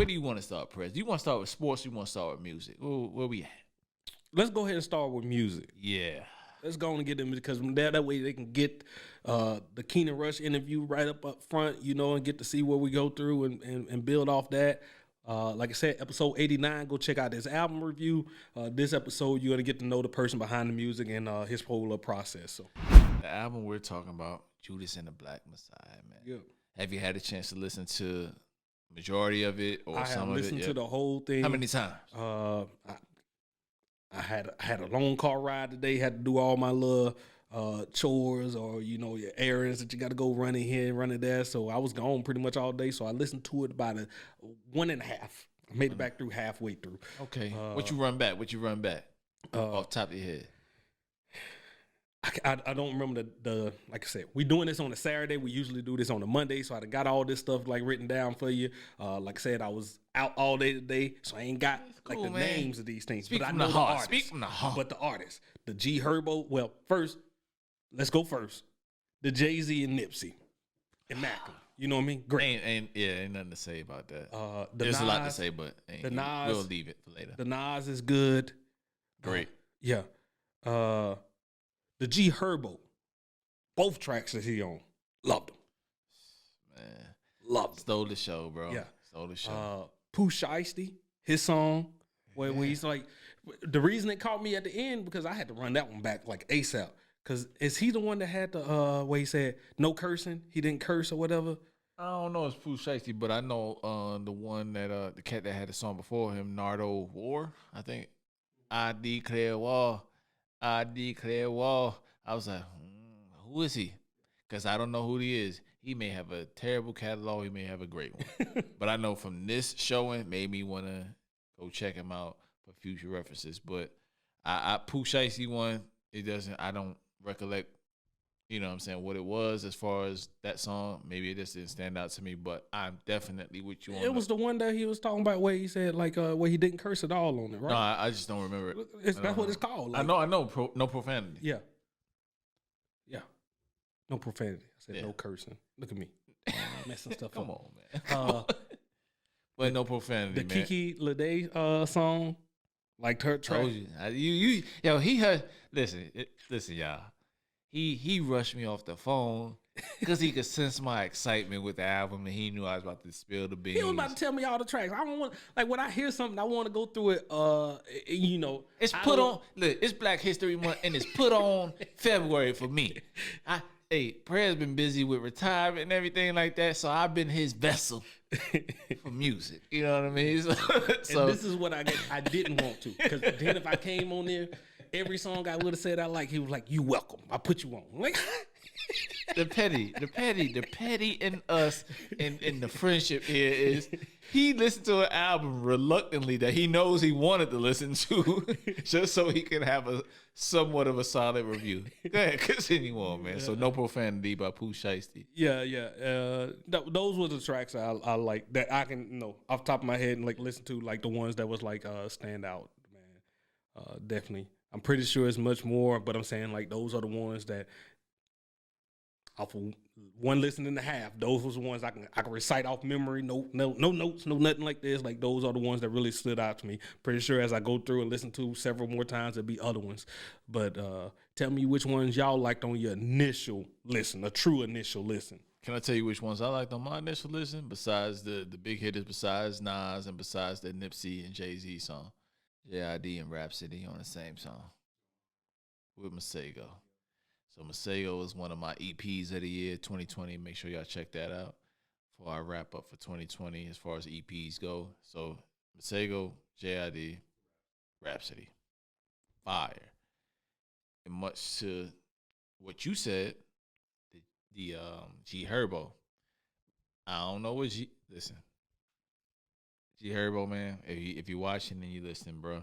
Where do you want to start, Prez? Do you want to start with sports? Or you want to start with music? Where we at? Let's go ahead and start with music. Yeah. Let's go and get them because that way they can get the Keenan Rush interview right up front, and get to see what we go through and build off that. Like I said, episode 89, go check out this album review. This episode, you're going to get to know the person behind the music and his whole process. So, the album we're talking about, Judas and the Black Messiah, man. Yeah. Have you had a chance to listen to majority of it or some of it? I have listened to the whole thing. How many times? I had a long car ride today. Had to do all my little chores or your errands that you got to go run in here and run in there. So I was gone pretty much all day. So I listened to it about 1.5. I made it back through halfway through. Okay. What you run back? Off top of your head. I don't remember the like I said, we doing this on a Saturday. We usually do this on a Monday, so I got all this stuff written down for you. Like I said, I was out all day today, so I ain't got the names of these things. Speak but I from know the the heart. artists. Speak from the heart. But the artists, the G Herbo. Well, let's go first. The Jay-Z and Nipsey, immaculate. You know what I mean? Great. Ain't nothing to say about that. There's a lot to say, but we'll leave it for later. The Nas is good. Great. Yeah. The G Herbo. Both tracks that he on. Loved them. Man. Loved them. Stole the show, bro. Yeah. Stole the show. Pooh Shiesty, his song, where he's like, the reason it caught me at the end, because I had to run that one back ASAP. Because is he the one that had the, where he said, no cursing? He didn't curse or whatever? I don't know it's Pooh Shiesty, but I know the one that, the cat that had the song before him, Nardo War, I think. I declare war. I declare war. I was like, who is he? Because I don't know who he is. He may have a terrible catalog. He may have a great one. But I know from this showing, made me want to go check him out for future references. But I Pooh Shiesty one, I don't recollect, what it was as far as that song. Maybe it just didn't stand out to me, but I'm definitely with you on it. Was the one that he was talking about where he said, where he didn't curse at all on it, right? No, I just don't remember it. That's what it's called. I know, no profanity. Yeah. No profanity. I said no cursing. Look at me. Messing stuff Come up. on, man. But no profanity, the man. Kiki Lede song, her track. He had, listen, y'all. He rushed me off the phone because he could sense my excitement with the album, and he knew I was about to spill the beans. He was about to tell me all the tracks. I don't want when I hear something, I want to go through it. It's put on. Look, it's Black History Month, and it's put on February for me. Prayer's been busy with retirement and everything like that, so I've been his vessel for music. You know what I mean? So and this is what I didn't want to, because then if I came on there, every song I would have said I like, he was like, "You welcome. I put you on." Like the petty in us and the friendship here is he listened to an album reluctantly that he knows he wanted to listen to just so he can have a somewhat of a solid review. Go ahead, continue on, man. So no profanity by Pooh Shiesty. Yeah. Those were the tracks I like that I can off the top of my head and listen to the ones that was stand out, man. Definitely. I'm pretty sure it's much more, but I'm saying those are the ones that off of one listen and a half, those was the ones I can recite off memory. No notes, no nothing like this. Those are the ones that really stood out to me. Pretty sure as I go through and listen to several more times, there'll be other ones. But tell me which ones y'all liked on your initial listen, a true initial listen. Can I tell you which ones I liked on my initial listen? Besides the big hitters, besides Nas and besides the Nipsey and Jay-Z song, J.I.D. and Rhapsody on the same song with Masego. So Masego is one of my EPs of the year, 2020. Make sure y'all check that out before I wrap up for 2020 as far as EPs go. So Masego, J.I.D., Rhapsody. Fire. And much to what you said, the G Herbo. I don't know what listen. G Herbo, man, if you're watching and you listening, bro,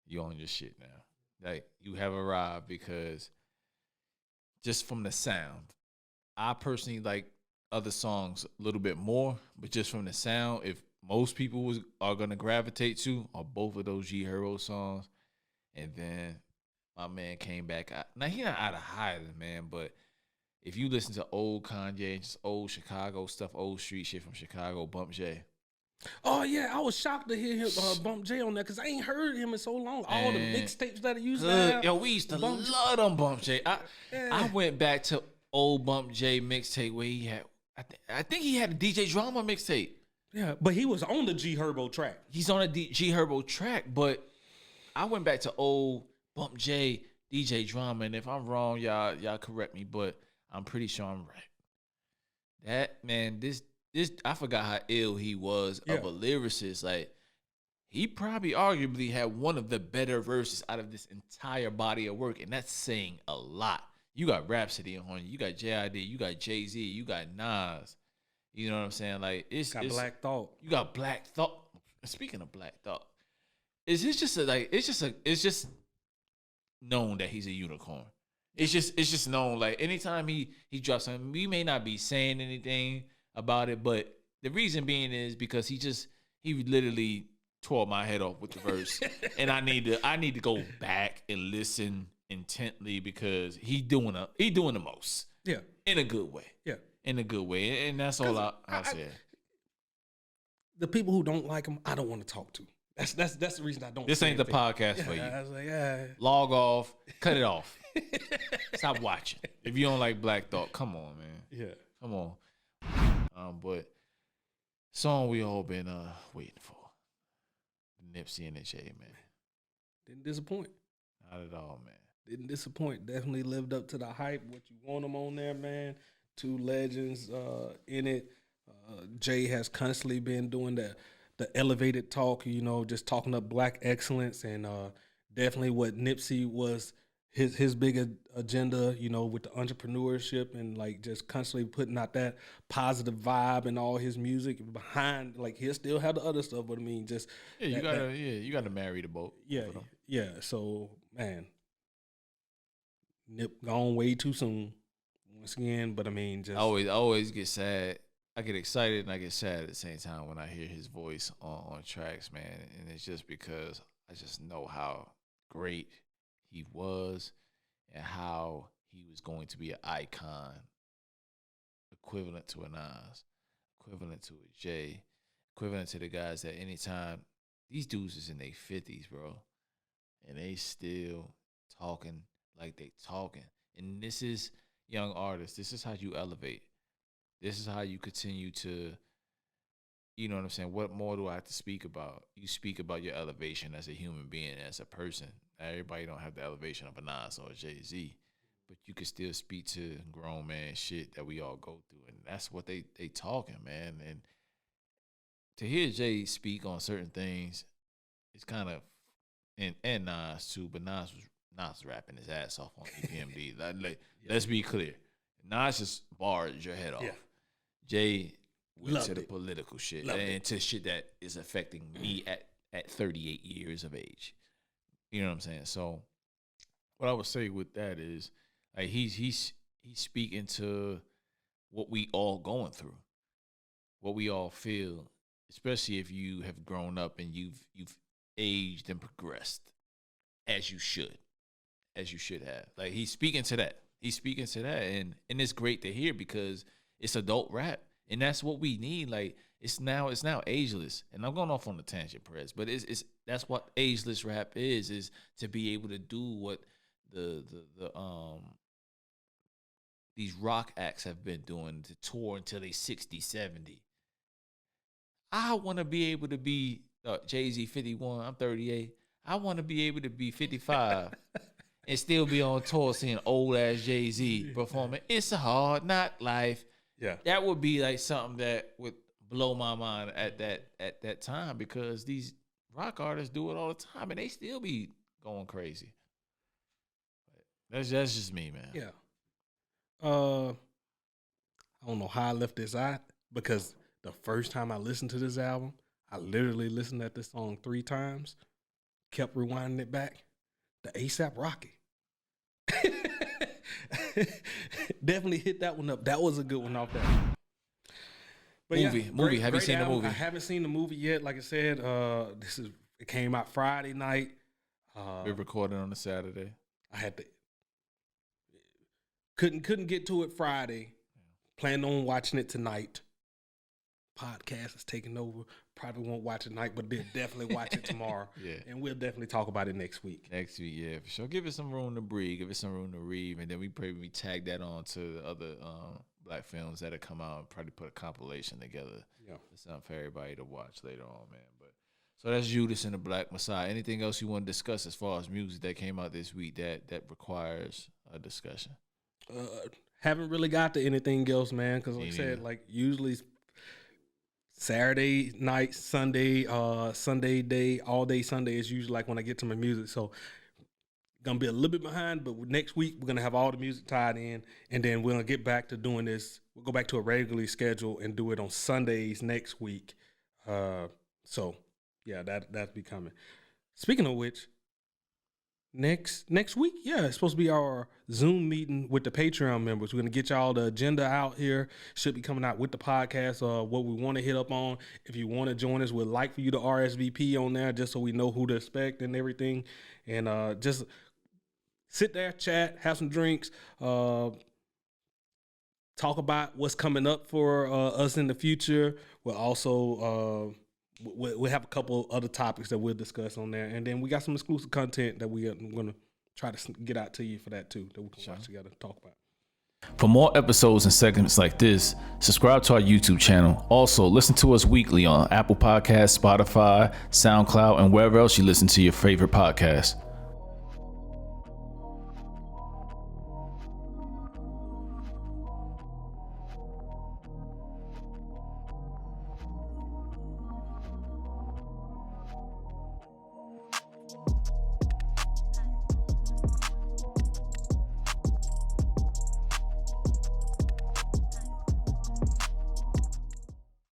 you on your shit now. You have arrived, because just from the sound, I personally like other songs a little bit more, but just from the sound, if most people are gonna gravitate to are both of those G Herbo songs, and then my man came back out. Now he not out of hiding, man, but if you listen to old Kanye and just old Chicago stuff, old street shit from Chicago, Bump J, Oh yeah, I was shocked to hear him bump J on that because I ain't heard him in so long. All the And mixtapes that he used to good. have. Yo, we used to Bump J- love them Bump J. I Yeah. went back to old Bump J mixtape where he had. I think he had a DJ Drama mixtape. Yeah, but he was on the G Herbo track. He's on a G Herbo track, but I went back to old Bump J DJ Drama, and if I'm wrong, y'all correct me, but I'm pretty sure I'm right. That man, this I forgot how ill he was of a lyricist. Like he probably arguably had one of the better verses out of this entire body of work, and that's saying a lot. You got Rhapsody on you, got JID, you got Jay-Z, you got Nas. You know what I'm saying? Like it's Black Thought. You got Black Thought. Speaking of Black Thought, it's just known that he's a unicorn. It's just known. Like anytime he drops something, we may not be saying anything about it, but the reason being is because he literally tore my head off with the verse, and I need to go back and listen intently because he doing the most. Yeah, in a good way. Yeah, in a good way, and that's all I said. The people who don't like him, I don't want to talk to. That's the reason I don't. This ain't the podcast for you. I was like, log off, cut it off. Stop watching. If you don't like Black Thought, come on, man. Yeah, come on. But song we all been waiting for, Nipsey and the J, man. Didn't disappoint. Not at all, man. Didn't disappoint. Definitely lived up to the hype. What you want them on there, man. Two legends in it. Jay has constantly been doing the elevated talk, you know, just talking up black excellence, and definitely what Nipsey was his big agenda, you know, with the entrepreneurship and like just constantly putting out that positive vibe and all his music behind. Like he'll still have the other stuff, but I mean, just you gotta marry the boat. Yeah. So man, Nip gone way too soon once again. But I mean, just I always get sad. I get excited and I get sad at the same time when I hear his voice on tracks, man. And it's just because I just know how great he was and how he was going to be an icon, equivalent to a Nas, equivalent to a Jay, equivalent to the guys that anytime these dudes is in their 50s, bro, and they still talking like they talking. And this is young artists. This is how you elevate. This is how you continue to, you know what I'm saying? What more do I have to speak about? You speak about your elevation as a human being, as a person. Everybody don't have the elevation of a Nas or a Jay-Z, but you can still speak to grown man shit that we all go through, and that's what they talking, man. And to hear Jay speak on certain things, it's kind of, and Nas too, but Nas was rapping his ass off on EPMD. Let's be clear. Nas just barred your head off. Yeah. Jay went to the political shit and to shit that is affecting me at 38 years of age. You know what I'm saying? So what I would say with that is like he's speaking to what we all going through, what we all feel, especially if you have grown up and you've aged and progressed as you should have. Like he's speaking to that. And it's great to hear because it's adult rap, and that's what we need. Like it's now ageless. And I'm going off on the tangent, Perez, but that's what ageless rap is to be able to do what the these rock acts have been doing, to tour until they 60, 70. I want to be able to be Jay-Z 51. I'm 38. I want to be able to be 55. And still be on tour seeing old ass Jay-Z performing. It's a hard knock life. Yeah, that would be like something that would blow my mind at that time, because these rock artists do it all the time and they still be going crazy. That's just me, man. Yeah. I don't know how I left this out, because the first time I listened to this album, I literally listened at this song 3 times, kept rewinding it back. The ASAP Rocky. Definitely hit that one up. That was a good one off that. But movie. Have you seen the movie? I haven't seen the movie yet. Like I said, it came out Friday night. We recorded on a Saturday. I had to couldn't get to it Friday. Planned on watching it tonight. Podcast is taking over. probably won't watch it tonight, but they'll definitely watch it tomorrow. Yeah. And we'll definitely talk about it next week. Next week, yeah, for sure. Give it some room to breathe. Give it some room to read, and then we probably tag that on to the other black films that'll come out and probably put a compilation together. Yeah, for something for everybody to watch later on, man. But so that's Judas and the Black Messiah. Anything else you want to discuss as far as music that came out this week that requires a discussion? Haven't really got to anything else, man. Because like I said, like usually Saturday night, Sunday, Sunday day, all day Sunday is usually like when I get to my music. So gonna be a little bit behind, but next week we're gonna have all the music tied in, and then we're gonna get back to doing this. We'll go back to a regularly schedule and do it on Sundays next week. So yeah, that'll be coming. Speaking of which, next week, yeah, it's supposed to be our Zoom meeting with the Patreon members. We're gonna get y'all the agenda out here. Should be coming out with the podcast. What we want to hit up on. If you want to join us, we'd like for you to RSVP on there, just so we know who to expect and everything, and just sit there, chat, have some drinks, talk about what's coming up for us in the future. We'll also we'll have a couple other topics that we'll discuss on there, and then we got some exclusive content that we're going to try to get out to you for that too, that we can watch together and talk about. For more episodes and segments like this, subscribe to our YouTube channel. Also, listen to us weekly on Apple Podcasts, Spotify, SoundCloud, and wherever else you listen to your favorite podcasts.